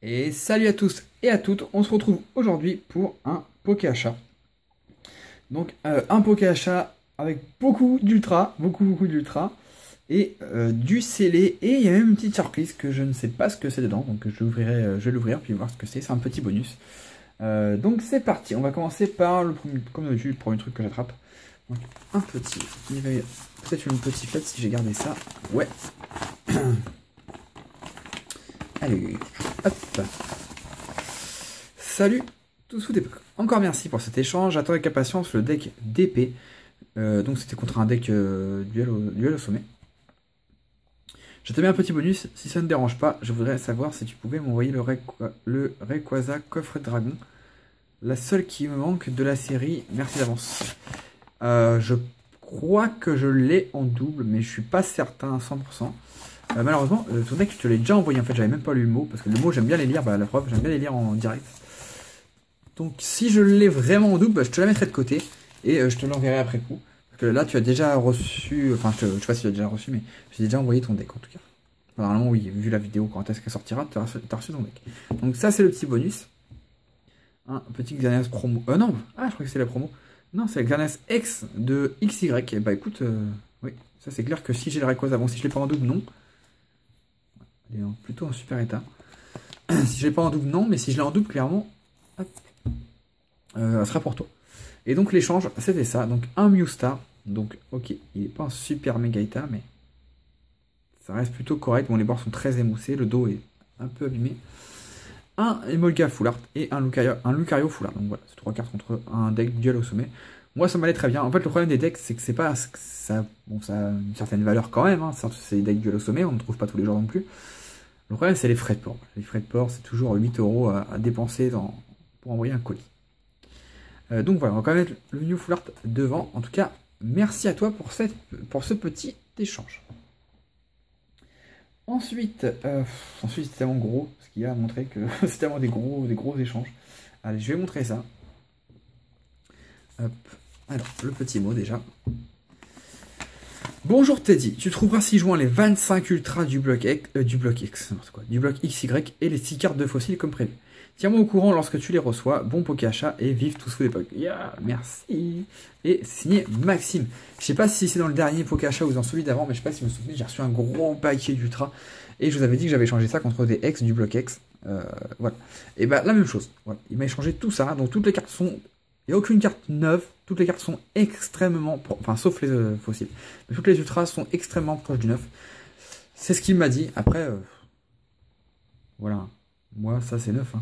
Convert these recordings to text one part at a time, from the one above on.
Et salut à tous et à toutes, on se retrouve aujourd'hui pour un poké achat. Donc un poké achat avec beaucoup d'ultra, beaucoup d'ultra, et du scellé, et il y a même une petite surprise que je ne sais pas ce que c'est dedans, donc je vais l'ouvrir puis voir ce que c'est un petit bonus. Donc c'est parti, on va commencer par le premier, comme d'habitude, le premier truc que j'attrape. Donc un petit, il va peut-être une petite fête si j'ai gardé ça, ouais. Allez, hop. Salut tous sous des... Encore merci pour cet échange. J'attends avec impatience le deck d'épée. Donc c'était contre un deck duel au sommet. Je te mets un petit bonus. Si ça ne dérange pas, je voudrais savoir si tu pouvais m'envoyer le Rayquaza coffret de dragon. La seule qui me manque de la série. Merci d'avance. Je crois que je l'ai en double, mais je suis pas certain à 100%. Malheureusement, ton deck, je te l'ai déjà envoyé. En fait, j'avais même pas lu le mot. Parce que le mot, j'aime bien les lire. Bah, la preuve, j'aime bien les lire en direct. Donc si je l'ai vraiment en double, bah, je te la mettrai de côté et je te l'enverrai après coup. Parce que là tu as déjà reçu, enfin je sais pas si tu as déjà reçu, mais j'ai déjà envoyé ton deck en tout cas. Enfin, normalement oui, vu la vidéo quand est-ce qu'elle sortira, tu as reçu ton deck. Donc ça c'est le petit bonus. Un petit Xerneas promo. Non, ah je crois que c'est la promo. Non, c'est la Xerneas X de XY. Et bah écoute, oui, ça c'est clair que si j'ai le Rayquaza, bon si je l'ai pas en double, non. Il est plutôt en super état. Si je l'ai pas en double, non, mais si je l'ai en double, clairement, hop. Sera pour toi. Et donc l'échange, c'était ça. Donc un Mewstar. Donc ok, il n'est pas un super méga état, mais ça reste plutôt correct. Bon, les bords sont très émoussés, le dos est un peu abîmé. Un Emolga Full Art et un Lucario Full Art. Donc voilà, c'est 3 cartes contre un deck duel au sommet. Moi ça m'allait très bien. En fait le problème des decks, c'est que c'est pas ça. Bon, ça a une certaine valeur quand même. Hein. C'est des decks duel au sommet, on ne trouve pas tous les jours non plus. Le problème c'est les frais de port. Les frais de port, c'est toujours 8 € à dépenser pour envoyer un colis. Donc voilà, on va quand même mettre le New Full Art devant. En tout cas, merci à toi pour ce petit échange. Ensuite, c'est tellement gros, ce qui a montré que c'est tellement des gros échanges. Allez, je vais montrer ça. Hop. Alors, le petit mot déjà. Bonjour Teddy, tu trouveras 6 juin les 25 ultras du bloc XY et les 6 cartes de fossiles comme prévu. Tiens-moi au courant lorsque tu les reçois. Bon poké achat et vive tous sous l'époque. Yeah, merci. Et signé Maxime. Je sais pas si c'est dans le dernier poké achat ou dans celui d'avant, mais je sais pas si vous me souvenez, j'ai reçu un gros paquet d'ultra. Et je vous avais dit que j'avais changé ça contre des X du bloc X. Voilà. Et bah la même chose. Voilà. Il m'a échangé tout ça. Donc toutes les cartes sont... Il n'y a aucune carte neuve. Toutes les cartes sont extrêmement... Enfin, sauf les fossiles. Mais toutes les ultras sont extrêmement proches du neuf. C'est ce qu'il m'a dit. Après, voilà. Moi, ça c'est neuf. Hein.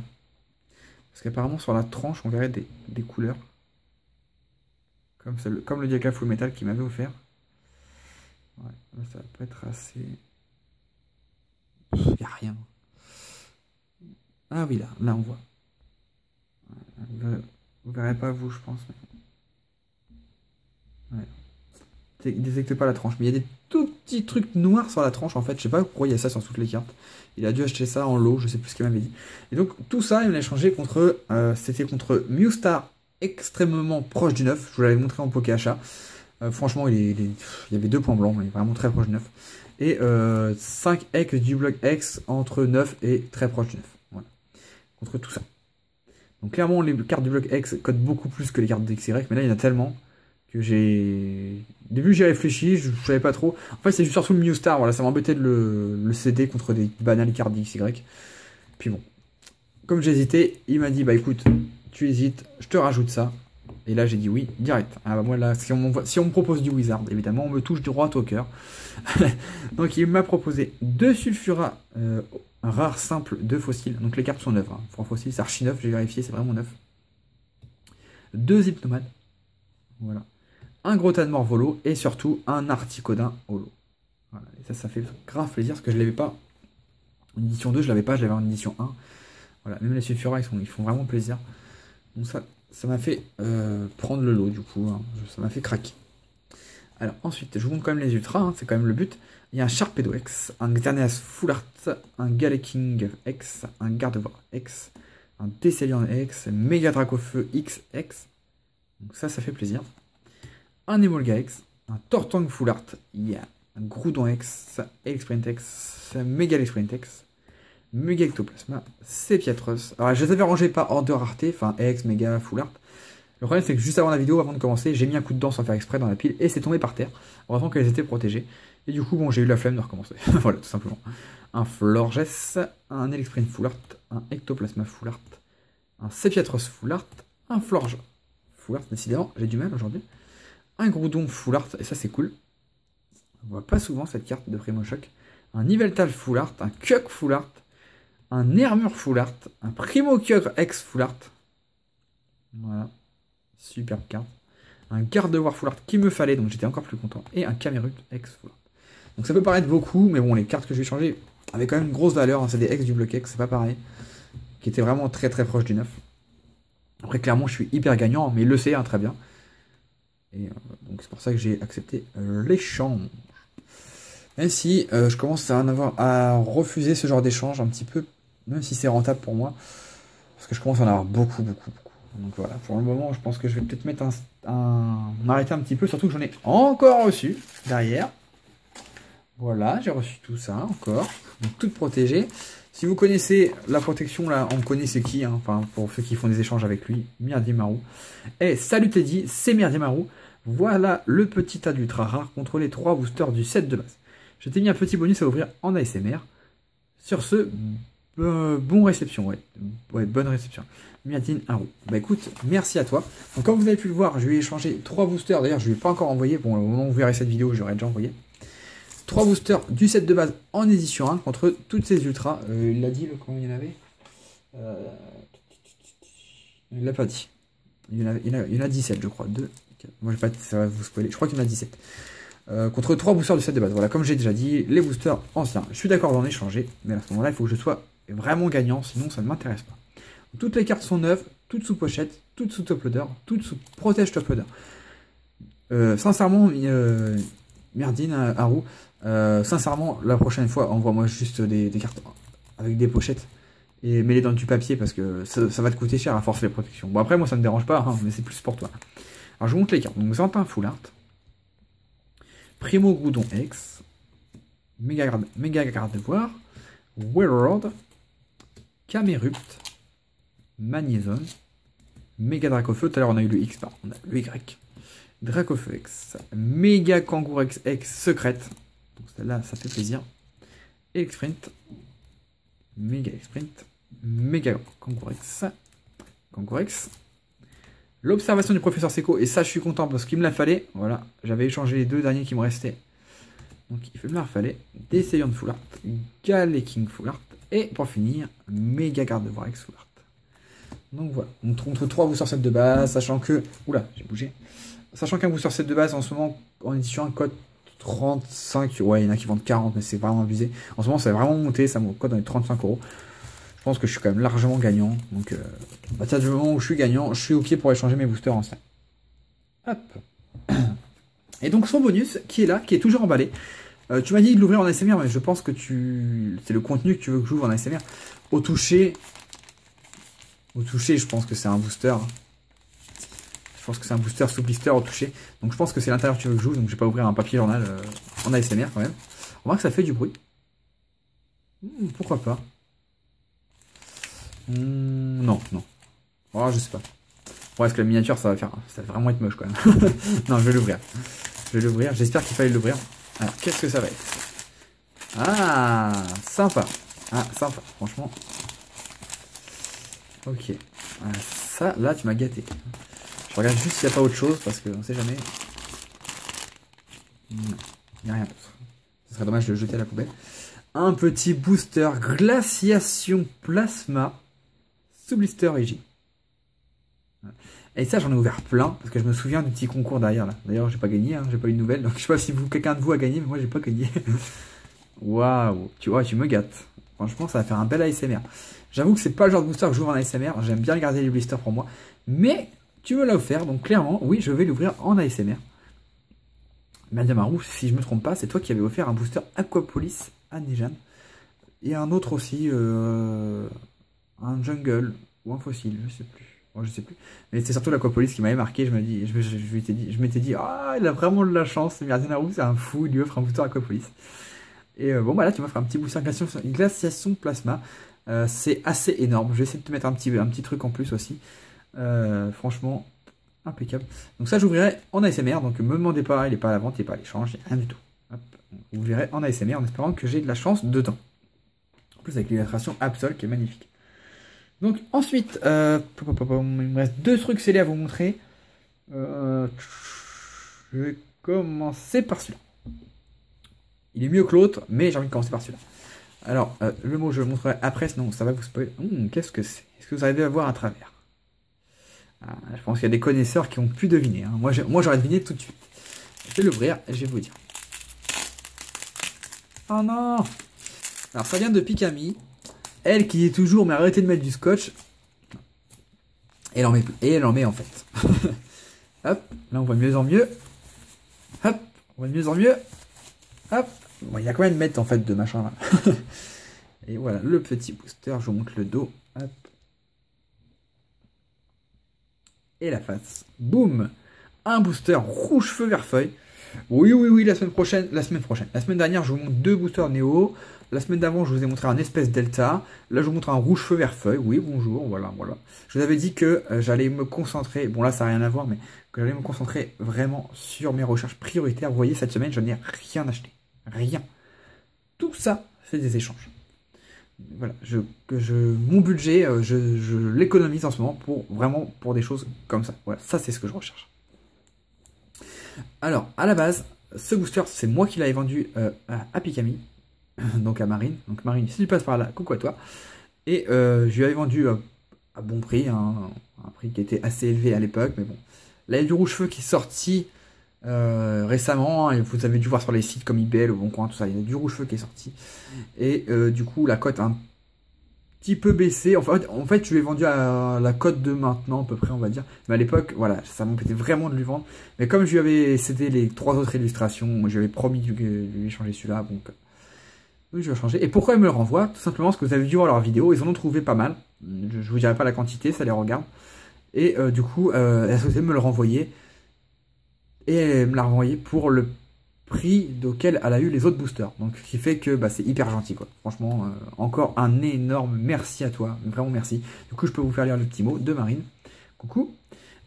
Parce qu'apparemment sur la tranche on verrait des couleurs. Comme le Dialga Full Metal qu'il m'avait offert. Ouais, là, ça va pas être assez... Il n'y a rien. Ah oui, là on voit. Vous verrez pas vous je pense. Mais... Ouais. Il détecte pas la tranche. Mais il y a des tout petits trucs noirs sur la tranche en fait. Je sais pas pourquoi il y a ça sur toutes les cartes. Il a dû acheter ça en lot, je sais plus ce qu'il m'avait dit. Et donc tout ça, il m'a échangé contre... c'était contre Mewstar extrêmement proche du 9. Je vous l'avais montré en poké achat. Franchement, il y avait 2 points blancs, il est vraiment très proche du 9. Et 5 X du bloc X entre 9 et très proche du 9. Voilà. Contre tout ça. Donc clairement, les cartes du bloc X codent beaucoup plus que les cartes d'XY, mais là, il y en a tellement que j'ai... Au début, j'ai réfléchi, je savais pas trop. En fait, c'est juste surtout le Mewstar, voilà, ça m'embêtait de le céder contre des banales cartes d'XY. Puis bon, comme j'hésitais, il m'a dit, bah écoute, tu hésites, je te rajoute ça. Et là, j'ai dit oui, direct. Ah bah moi, là, si on me propose du Wizard, évidemment, on me touche droit au cœur. Donc, il m'a proposé 2 Sulfura, un rare simple, 2 fossiles. Donc, les cartes sont neuves. Hein. Pour un fossile, c'est archi neuf, j'ai vérifié, c'est vraiment neuf. 2 Hypnomades. Voilà. Un Grotan Morvolo et surtout un Articodin holo. Voilà. Et ça fait grave plaisir parce que je l'avais pas en édition 2, je l'avais pas, je l'avais en édition 1. Voilà, même les Sulfura, ils font vraiment plaisir. Donc ça m'a fait prendre le lot du coup, hein. Ça m'a fait craquer. Alors ensuite, je vous montre quand même les ultras, hein, c'est quand même le but. Il y a un Sharpedo X, un Xerneas Full Art, un Galaking X, un Gardevoir X, un Décelion X, Mega Dracofeu XX. Donc ça fait plaisir. Un Emolga X, un Tortank Full Art, il y a un Groudon X, Sprint X, Mega Sprint X, Méga Ectoplasma, Sepiatros. Alors je les avais rangés par ordre de rareté, enfin X, Méga, Full Art. Le problème c'est que juste avant la vidéo, avant de commencer, j'ai mis un coup de dent sans faire exprès dans la pile et c'est tombé par terre. Heureusement qu'elles étaient protégées. Et du coup, bon, j'ai eu la flemme de recommencer. Voilà, tout simplement. Un Florges, un Elixprint Full Art, un Ectoplasma Full Art, un Sepiatros Full Art, un Florges Full Art, décidément, j'ai du mal aujourd'hui. Un Groudon Full Art, et ça c'est cool. On voit pas souvent cette carte de Primo Choc. Un Yveltal Full Art, un Kyogre Full Art, un Nermur Full Art, un Primo Kyogre X Full Art. Voilà. Superbe carte. Un Gardevoir Full Art qui me fallait, donc j'étais encore plus content. Et un Camerupt X Full Art. Donc ça peut paraître beaucoup, mais bon, les cartes que je vais changer avaient quand même une grosse valeur. Hein, c'est des X du bloc X, c'est pas pareil. Qui était vraiment très très proche du 9. Après, clairement, je suis hyper gagnant, mais il le sait, hein, très bien. Et donc c'est pour ça que j'ai accepté l'échange. Même si je commence à refuser ce genre d'échange un petit peu, même si c'est rentable pour moi. Parce que je commence à en avoir beaucoup. Donc voilà, pour le moment, je pense que je vais peut-être mettre m'arrêter un petit peu, surtout que j'en ai encore reçu derrière. Voilà, j'ai reçu tout ça encore, donc tout protégé. Si vous connaissez la protection, là, on connaît c'est qui, hein, enfin, pour ceux qui font des échanges avec lui, Mirdimaru. Et salut Teddy, c'est Mirdimaru. Voilà le petit tas d'ultra rare contre les 3 boosters du set de base. Je t'ai mis un petit bonus à ouvrir en ASMR. Sur ce, bon réception, ouais, bonne réception. Mirdimaru. Bah écoute, merci à toi. Donc comme vous avez pu le voir, je lui ai échangé 3 boosters. D'ailleurs, je lui ai pas encore envoyé. Bon, au moment où vous verrez cette vidéo, j'aurais déjà envoyé. 3 boosters du set de base en édition 1 contre toutes ces ultras. Il l'a dit, combien il y en avait il l'a pas dit. Il y en a 17, je crois. 2, 4. Moi, ça va vous spoiler. Je crois qu'il y en a 17. Contre 3 boosters du set de base. Voilà, comme j'ai déjà dit, les boosters anciens. Je suis d'accord d'en échanger, mais à ce moment-là, il faut que je sois vraiment gagnant, sinon ça ne m'intéresse pas. Toutes les cartes sont neuves, toutes sous pochette, toutes sous top loader, toutes sous protège top loader. Sincèrement, Merdine, Haru, sincèrement, la prochaine fois, envoie-moi juste des cartes avec des pochettes et mets-les dans du papier parce que ça va te coûter cher à force les protections. Bon, après, moi, ça me dérange pas, hein, mais c'est plus pour toi. Alors, je vous montre les cartes. Donc, Zantin Full Art, Primo Groudon X, Méga Gardevoir, Warlord, Camerupt, Magnézone, Méga Dracofeu. Tout à l'heure, on a eu le X, on a le Y. Dracofeu X, Méga Kangourex X secrète. Donc celle-là, ça fait plaisir. Elixprint, Méga Elixprint, Méga Kangourex. L'observation du professeur Seco, et ça je suis content parce qu'il me la fallait. Voilà, j'avais échangé les 2 derniers qui me restaient. Donc il me la fallait. Décéliant de Full Art, Galeking Full Art, et pour finir, Méga Gardevoir X Full Art. Donc voilà, on trouve 3 boosters set de base, sachant que... Oula, j'ai bougé. Sachant qu'un booster set de base en ce moment en édition un code 35, ouais il y en a qui vendent 40 mais c'est vraiment abusé. En ce moment ça va vraiment monter, ça me code dans les 35 €. Je pense que je suis quand même largement gagnant. Donc à partir du moment où je suis gagnant, je suis ok pour échanger mes boosters anciens. Hop. Et donc son bonus qui est là, qui est toujours emballé. Tu m'as dit de l'ouvrir en ASMR, mais je pense que c'est le contenu que tu veux que j'ouvre en ASMR. Au toucher, je pense que c'est un booster. Je pense que c'est un booster sous blister au toucher. Donc je pense que c'est l'intérieur que tu veux que je joue. Donc je vais pas ouvrir un papier journal en ASMR quand même. On voit que ça fait du bruit. Pourquoi pas. Non. Oh, je sais pas. Bon, est-ce que la miniature ça va vraiment être moche quand même. Non, je vais l'ouvrir. J'espère qu'il fallait l'ouvrir. Alors, qu'est-ce que ça va être? Ah, sympa. Ah, sympa, franchement. Ok. Ça, là, tu m'as gâté. Je regarde juste s'il n'y a pas autre chose, parce qu'on ne sait jamais. Non, il n'y a rien d'autre. Ce serait dommage de le jeter à la poubelle. Un petit booster Glaciation Plasma sous blister Igi. Et ça, j'en ai ouvert plein, parce que je me souviens du petit concours derrière là. D'ailleurs, j'ai pas gagné, hein, j'ai pas eu de nouvelles. Donc je sais pas si quelqu'un de vous a gagné, mais moi j'ai pas gagné. Waouh, tu vois, tu me gâtes. Franchement, ça va faire un bel ASMR. J'avoue que c'est pas le genre de booster que j'ouvre en ASMR. J'aime bien garder les blisters pour moi. Mais tu me l'as offert, donc clairement, oui, je vais l'ouvrir en ASMR. Mirdimaru, si je me trompe pas, c'est toi qui avais offert un booster Aquapolis à Nejan. Et un autre aussi, un Jungle ou un Fossile, je sais plus. Bon, je sais plus. Mais c'est surtout l'Aquapolis qui m'avait marqué. Je m'étais dit, ah, il a vraiment de la chance. Mirdimaru, c'est un fou, il lui offre un booster Aquapolis. Et bon, bah là, tu m'offres un petit booster glaciation plasma. C'est assez énorme. Je vais essayer de te mettre un petit truc en plus aussi. Franchement, impeccable. Donc ça, j'ouvrirai en ASMR. Donc me demandez pas, il n'est pas à la vente, il n'est pas à l'échange, il n'y a rien du tout. Hop. Vous verrez en ASMR en espérant que j'ai de la chance dedans. En plus, avec l'illustration Absol qui est magnifique. Donc ensuite, il me reste 2 trucs scellés à vous montrer. Je vais commencer par celui-là. Il est mieux que l'autre, mais j'ai envie de commencer par celui-là. Alors, le mot, je le montrerai après, sinon ça va vous spoiler. Qu'est-ce que c'est? Est-ce que vous arrivez à voir à travers? Je pense qu'il y a des connaisseurs qui ont pu deviner. Hein. Moi, j'aurais deviné tout de suite. Je vais l'ouvrir et je vais vous dire. Oh non! Alors, ça vient de Pikami. Elle qui est toujours, mais arrêtez de mettre du scotch. Et elle en met en fait. Hop, là on voit de mieux en mieux. Hop, on voit de mieux en mieux. Hop, bon, il y a combien de mètres en fait de machin là. Et voilà, le petit booster, je vous montre le dos. Hop. Et la face. Boum! Un booster rouge feu vert feuille. Oui, la semaine dernière, je vous montre 2 boosters Néo. La semaine d'avant, je vous ai montré un espèce Delta. Là, je vous montre un rouge feu vert feuille. Oui, bonjour, voilà. Je vous avais dit que j'allais me concentrer, bon là, ça n'a rien à voir, mais que j'allais me concentrer vraiment sur mes recherches prioritaires. Vous voyez, cette semaine, je n'ai rien acheté. Rien. Tout ça, c'est des échanges. Voilà, mon budget, je l'économise en ce moment pour des choses comme ça. Voilà, ça, c'est ce que je recherche. Alors, à la base, ce booster, c'est moi qui l'avais vendu à Pikami, donc à Marine. Donc Marine, si tu passes par là, coucou à toi. Et je lui avais vendu à bon prix, hein, un prix qui était assez élevé à l'époque, mais bon. Là, il y a du rouge-feu qui est sorti récemment, et vous avez dû voir sur les sites comme eBay, Le Bon Coin, tout ça, il y a du rouge-feu qui est sorti. Et du coup, la cote a un petit peu baissé. En fait, je lui ai vendu à la cote de maintenant, à peu près, on va dire. Mais à l'époque, voilà, ça m'embêtait vraiment de lui vendre. Mais comme je lui avais cédé les 3 autres illustrations, je lui avais promis de lui changer celui-là, donc oui, je vais changer. Et pourquoi ils me le renvoient? Tout simplement parce que vous avez dû voir leur vidéo, ils en ont trouvé pas mal. Je vous dirai pas la quantité, ça les regarde. Et du coup, la société me le renvoyait. Et elle me l'a renvoyé pour le prix auquel elle a eu les autres boosters. Donc ce qui fait que bah, c'est hyper gentil quoi. Franchement, encore un énorme merci à toi. Vraiment merci. Du coup, je peux vous faire lire le petit mot de Marine. Coucou.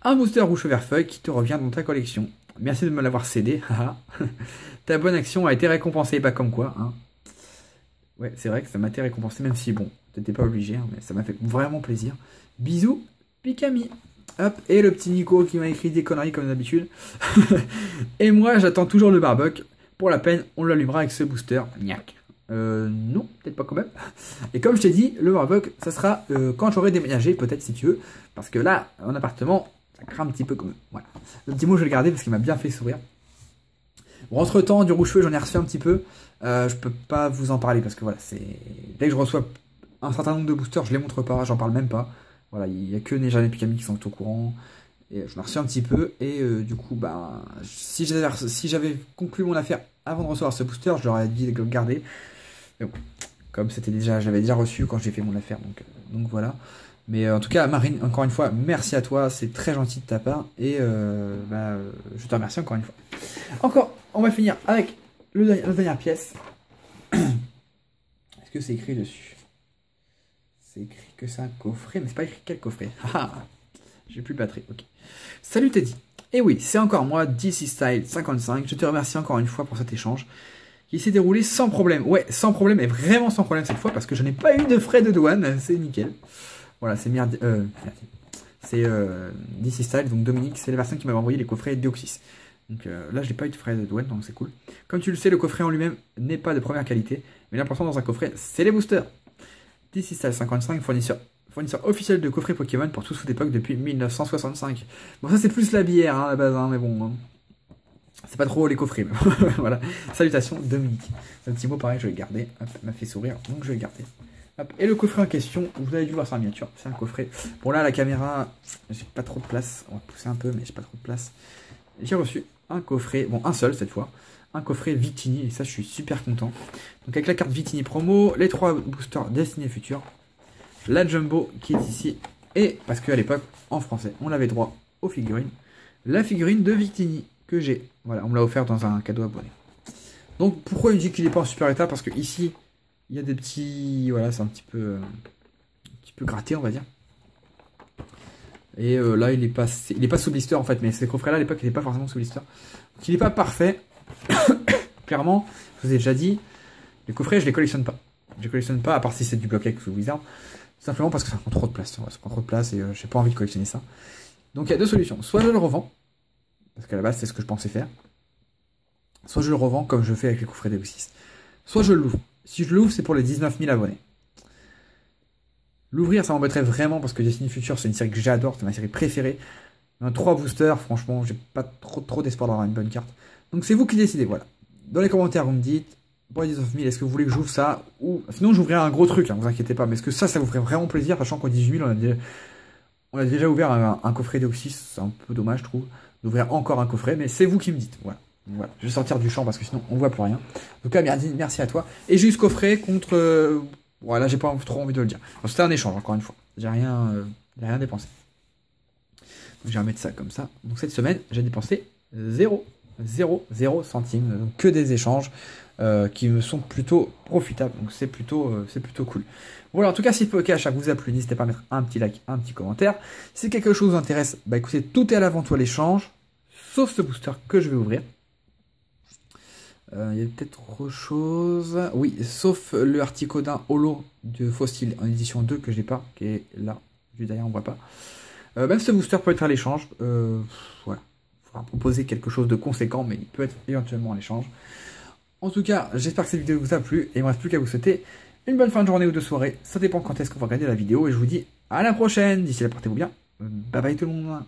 Un booster rouge vert feuille qui te revient dans ta collection. Merci de me l'avoir cédé. Ta bonne action a été récompensée. Pas comme quoi. Hein. Ouais, c'est vrai que ça m'a été récompensé, même si bon, t'étais pas obligé, hein, mais ça m'a fait vraiment plaisir. Bisous, Pikami. Hop, et le petit Nico qui m'a écrit des conneries comme d'habitude. Et moi, j'attends toujours le barbecue. Pour la peine, on l'allumera avec ce booster. Gnac. Non, peut-être pas quand même. Et comme je t'ai dit, le barbecue, ça sera quand j'aurai déménagé, peut-être si tu veux. Parce que là, en appartement, ça craint un petit peu comme... Voilà. Le petit mot, je vais le garder parce qu'il m'a bien fait sourire. Bon, entre temps, du rouge-feu, j'en ai reçu un petit peu. Je peux pas vous en parler parce que voilà, c'est... Dès que je reçois un certain nombre de boosters, je les montre pas, j'en parle même pas. Voilà, il n'y a que Nejane et Pikami qui sont au courant. Et je m'en reçu un petit peu. Et du coup, bah, si j'avais conclu mon affaire avant de recevoir ce booster, je leur ai dit de le garder. Mais bon, comme j'avais déjà reçu quand j'ai fait mon affaire. Donc voilà. Mais en tout cas, Marine, encore une fois, merci à toi. C'est très gentil de ta part. Et je te remercie encore une fois. Encore, on va finir avec la dernière pièce. Est-ce que c'est écrit dessus? C'est écrit que c'est un coffret, mais c'est pas écrit quel coffret. J'ai plus de batterie, ok. Salut Teddy. Et oui, c'est encore moi, DC Style 55. Je te remercie encore une fois pour cet échange qui s'est déroulé sans problème. Ouais, sans problème, et vraiment sans problème cette fois, parce que je n'ai pas eu de frais de douane. C'est nickel. Voilà, c'est c'est DC Style, donc Dominique, c'est la personne qui m'avait envoyé les coffrets Deoxys. Donc là, je n'ai pas eu de frais de douane, donc c'est cool. Comme tu le sais, le coffret en lui-même n'est pas de première qualité, mais l'important dans un coffret, c'est les boosters. DC Style 55, fournisseur officiel de coffrets Pokémon pour toute époque depuis 1965. Bon, ça c'est plus la bière hein, à la base, hein, mais bon, hein. C'est pas trop les coffrets. Mais voilà. Salutations Dominique. C'est un petit mot pareil, je vais le garder. Hop, m'a fait sourire, donc je vais le garder. Hop. Et le coffret en question, vous avez dû voir sa miniature, c'est un coffret. Bon là, la caméra, j'ai pas trop de place. On va pousser un peu, mais j'ai pas trop de place. J'ai reçu un coffret, bon un seul cette fois. Un coffret Victini, et ça je suis super content. Donc avec la carte Victini promo, les 3 boosters Destinée Future, la Jumbo qui est ici, et parce qu'à l'époque, en français, on avait droit aux figurines, la figurine de Victini que j'ai. Voilà, on me l'a offert dans un cadeau abonné. Donc pourquoi il me dit qu'il n'est pas en super état? Parce que ici, il y a des petits... Voilà, c'est un petit peu gratté, on va dire. Et là, il est pas sous blister en fait, mais ces coffrets-là, à l'époque, il n'est pas forcément sous blister. Donc il n'est pas parfait. Clairement, je vous ai déjà dit, les coffrets, je les collectionne pas. Je les collectionne pas, à part si c'est du bloc X ou Wizard. Simplement parce que ça prend trop de place. Ouais, ça prend trop de place et j'ai pas envie de collectionner ça. Donc il y a deux solutions. Soit je le revends, parce qu'à la base, c'est ce que je pensais faire. Soit je le revends comme je fais avec les coffrets DO6. Soit je l'ouvre. Si je l'ouvre, c'est pour les 19 000 abonnés. L'ouvrir, ça m'embêterait vraiment parce que Destiny Future, c'est une série que j'adore, c'est ma série préférée. 3 boosters, franchement, j'ai pas trop d'espoir d'avoir une bonne carte. Donc c'est vous qui décidez, voilà. Dans les commentaires, vous me dites, pour les 19 000, est-ce que vous voulez que j'ouvre ça? Ou sinon, j'ouvrirai un gros truc, hein, vous inquiétez pas. Mais est-ce que ça vous ferait vraiment plaisir, sachant qu'en 18 000, on a déjà ouvert un coffret DO6, c'est un peu dommage, je trouve, d'ouvrir encore un coffret, mais c'est vous qui me dites, voilà. Voilà, je vais sortir du champ parce que sinon on voit plus rien. En tout cas, merci à toi. Et j'ai eu ce coffret contre... voilà, j'ai pas trop envie de le dire. C'était un échange, encore une fois. J'ai rien dépensé. Donc je vais remettre ça comme ça. Donc cette semaine, j'ai dépensé 0 centimes. Donc que des échanges qui me sont plutôt profitables. Donc c'est plutôt cool. Voilà, en tout cas, si le podcast vous a plu, n'hésitez pas à mettre un petit like, un petit commentaire. Si quelque chose vous intéresse, bah écoutez, tout est à l'avant à l'échange. Sauf ce booster que je vais ouvrir. Il y a peut-être autre chose. Oui, sauf le Articodin Holo de Fossil en édition 2 que j'ai pas, qui est là. Juste derrière, on voit pas. Même ce booster peut être à l'échange. Voilà. Il faudra proposer quelque chose de conséquent, mais il peut être éventuellement à l'échange. En tout cas, j'espère que cette vidéo vous a plu. Et il ne me reste plus qu'à vous souhaiter une bonne fin de journée ou de soirée. Ça dépend quand est-ce qu'on va regarder la vidéo. Et je vous dis à la prochaine. D'ici là, portez-vous bien. Bye bye tout le monde.